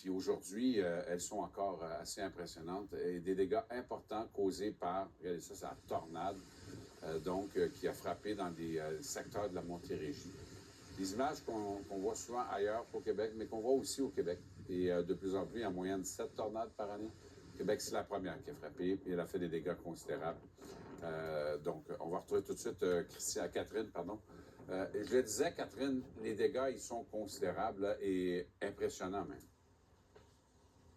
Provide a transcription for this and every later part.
Puis aujourd'hui, elles sont encore assez impressionnantes et des dégâts importants causés par, regardez ça, c'est la tornade, qui a frappé dans des secteurs de la Montérégie. Des images qu'on voit souvent ailleurs qu'au Québec, mais qu'on voit aussi au Québec. Et de plus en plus, il y a en moyenne 7 tornades par année. Québec, c'est la première qui a frappé et elle a fait des dégâts considérables. On va retrouver tout de suite Catherine, pardon. Je le disais, Catherine, les dégâts, ils sont considérables là, et impressionnants même.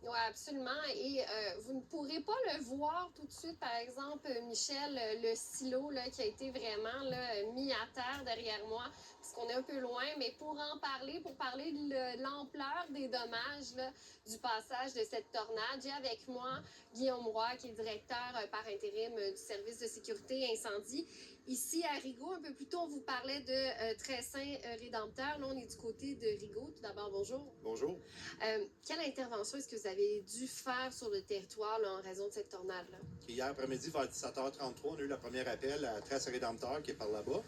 Oui, absolument. Et vous ne pourrez pas le voir tout de suite, par exemple, Michel, le silo là, qui a été vraiment là, mis à terre derrière moi, parce qu'on est un peu loin, mais pour parler de l'ampleur des dommages là, du passage de cette tornade, j'ai avec moi Guillaume Roy, qui est directeur par intérim du service de sécurité incendie. Ici à Rigaud, un peu plus tôt, on vous parlait de Tressin Rédempteur. Là, on est du côté de Rigaud. Tout d'abord, bonjour. Bonjour. Quelle intervention est-ce que vous avez dû faire sur le territoire là, en raison de cette tornade-là? Hier après-midi, vers 17h33, on a eu le premier appel à Tressin Rédempteur qui est par là-bas.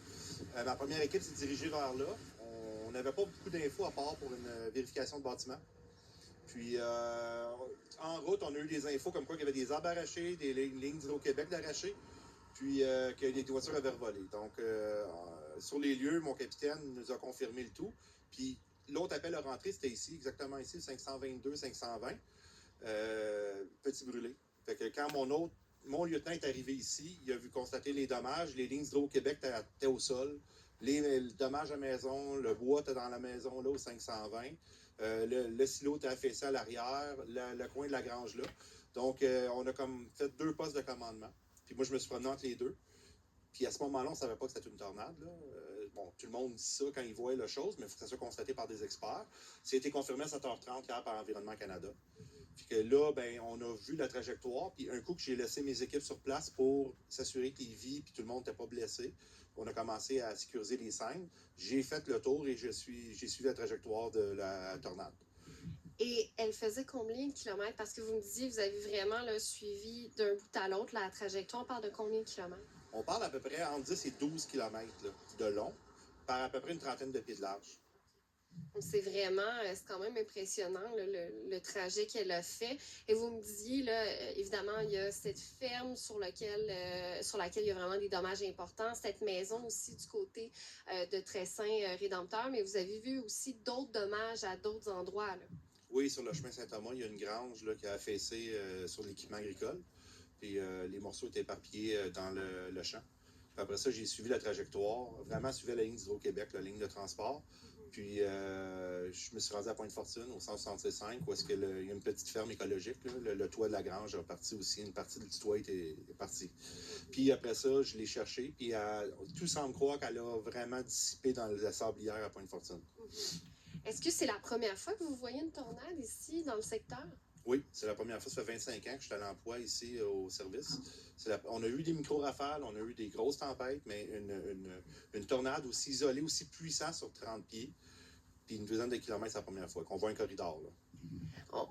Ma première équipe s'est dirigée vers là. On n'avait pas beaucoup d'infos à part pour une vérification de bâtiment. Puis, en route, on a eu des infos comme quoi il y avait des arbres arrachés, des lignes d'Hydro-Québec d'arrachés, puis que les voitures avaient volé. Donc, sur les lieux, mon capitaine nous a confirmé le tout. Puis, l'autre appel à rentrer, c'était ici, exactement ici, 522-520, Petit Brûlé. Fait que quand mon lieutenant est arrivé ici, il a vu constater les dommages, les lignes d'Hydro-Québec étaient au sol, les dommages à maison, le bois était dans la maison, là, au 520. Le silo était affaissé à l'arrière, le coin de la grange là. Donc, on a comme fait 2 postes de commandement. Puis moi, je me suis promené entre les deux. Puis à ce moment-là, on ne savait pas que c'était une tornade. Là. Tout le monde dit ça quand ils voient la chose, mais il faut que ça soit constaté par des experts. Ça a été confirmé à 7h30 hier par Environnement Canada. Puis que là, on a vu la trajectoire. Puis un coup que j'ai laissé mes équipes sur place pour s'assurer que les vies puis tout le monde n'était pas blessé, on a commencé à sécuriser les scènes. J'ai fait le tour et j'ai suivi la trajectoire de la tornade. Et elle faisait combien de kilomètres? Parce que vous me disiez, vous avez vraiment là, suivi d'un bout à l'autre la trajectoire. On parle de combien de kilomètres? On parle à peu près entre 10 et 12 kilomètres là, de long, par à peu près une trentaine de pieds de large. C'est quand même impressionnant là, le trajet qu'elle a fait. Et vous me disiez, là, évidemment, il y a cette ferme sur laquelle il y a vraiment des dommages importants, cette maison aussi du côté de Tressin Rédempteur, mais vous avez vu aussi d'autres dommages à d'autres endroits. Là. Oui, sur le chemin Saint-Thomas, il y a une grange là, qui a affaissé sur l'équipement agricole. Puis les morceaux étaient éparpillés dans le champ. Puis après ça, j'ai suivi la trajectoire, vraiment suivi la ligne d'Hydro-Québec, la ligne de transport. Puis je me suis rendu à Pointe-Fortune, au 165, où est-ce qu'il y a une petite ferme écologique. Là. Le toit de la grange est parti aussi, une partie du toit est partie. Puis après ça, je l'ai cherché, puis tout semble croire qu'elle a vraiment dissipé dans la sablière à Pointe-Fortune. Est-ce que c'est la première fois que vous voyez une tornade ici, dans le secteur? Oui, c'est la première fois. Ça fait 25 ans que je suis à l'emploi ici au service. On a eu des micro-rafales, on a eu des grosses tempêtes, mais une tornade aussi isolée, aussi puissante sur 30 pieds, puis une douzaine de kilomètres, c'est la première fois qu'on voit un corridor. Là.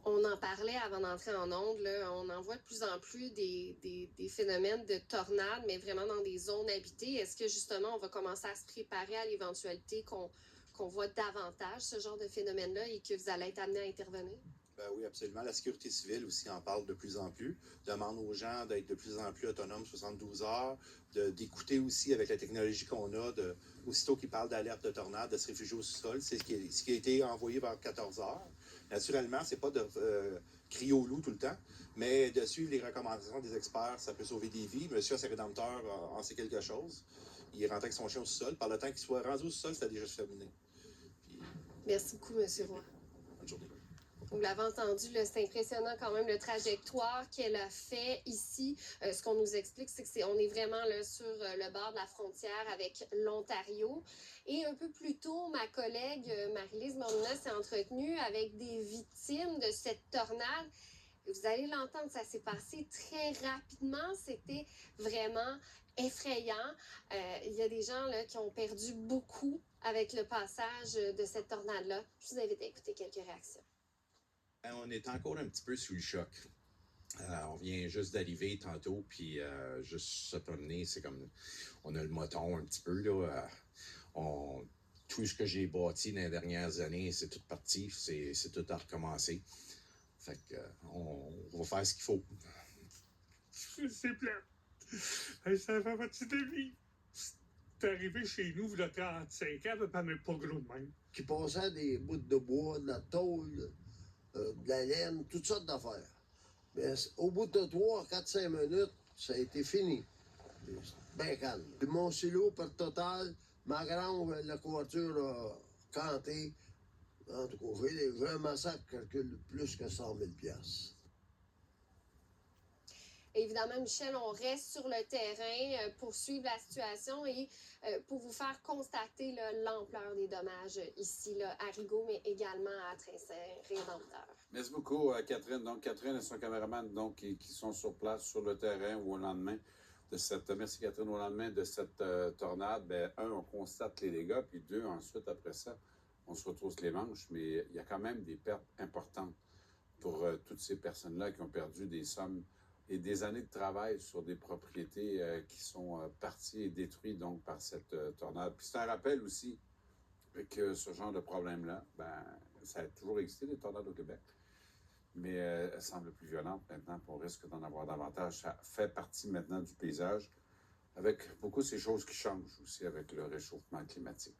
On en parlait avant d'entrer en ondes. Là, on en voit de plus en plus des phénomènes de tornades, mais vraiment dans des zones habitées. Est-ce que justement, on va commencer à se préparer à l'éventualité qu'on voit davantage ce genre de phénomène-là et que vous allez être amené à intervenir? Ben oui, absolument. La sécurité civile aussi en parle de plus en plus. Demande aux gens d'être de plus en plus autonomes 72 heures, d'écouter aussi avec la technologie qu'on a, aussitôt qu'ils parlent d'alerte de tornade, de se réfugier au sous-sol. C'est ce qui a été envoyé vers 14 heures. Naturellement, c'est pas de crier au loup tout le temps, mais de suivre les recommandations des experts, ça peut sauver des vies. Monsieur, à ses rédempteurs, en sait quelque chose. Il est rentré avec son chien au sous-sol. Par le temps qu'il soit rendu au sous-sol, c'était déjà terminé. Puis... Merci beaucoup, M. Roy. Bonne journée. Vous l'avez entendu, c'est impressionnant quand même le trajectoire qu'elle a fait ici. Ce qu'on nous explique, c'est qu'on est vraiment là, sur le bord de la frontière avec l'Ontario. Et un peu plus tôt, ma collègue Marie-Lise Morna s'est entretenue avec des victimes de cette tornade. Vous allez l'entendre, ça s'est passé très rapidement. C'était vraiment effrayant. Il y a des gens là, qui ont perdu beaucoup avec le passage de cette tornade-là. Je vous invite à écouter quelques réactions. On est encore un petit peu sous le choc. On vient juste d'arriver tantôt, puis juste se promener, c'est comme... On a le moton un petit peu, là. tout ce que j'ai bâti dans les dernières années, c'est tout parti, c'est tout à recommencer. Fait que, on va faire ce qu'il faut. C'est plate. Ça fait partie de la vie. T'es arrivé chez nous, il y a 35 ans, papa n'est pas gros de même. Qui passaient des bouts de bois, de la tôle, de la laine, toutes sortes d'affaires. Mais au bout de 3, 4, 5 minutes, ça a été fini. Bien calme. Mon silo, par total, ma grange, la couverture a canté. En tout cas, j'ai un massacre qui calcule plus que 100 000 $. Évidemment, Michel, on reste sur le terrain pour suivre la situation et pour vous faire constater l'ampleur des dommages ici là, à Rigaud, mais également à Tremblay-Rédempteur. Merci beaucoup, Catherine. Donc, Catherine et son caméraman donc, qui sont sur place, sur le terrain, ou au lendemain de cette... Merci, Catherine. Au lendemain de cette tornade, bien, on constate les dégâts, puis 2, ensuite, après ça, on se retrousse les manches, mais il y a quand même des pertes importantes pour toutes ces personnes-là qui ont perdu des sommes et des années de travail sur des propriétés qui sont parties et détruites donc par cette tornade. Puis c'est un rappel aussi que ce genre de problème-là, ben, ça a toujours existé, les tornades au Québec, mais elles semblent plus violentes maintenant, puis on risque d'en avoir davantage. Ça fait partie maintenant du paysage, avec beaucoup de ces choses qui changent aussi avec le réchauffement climatique.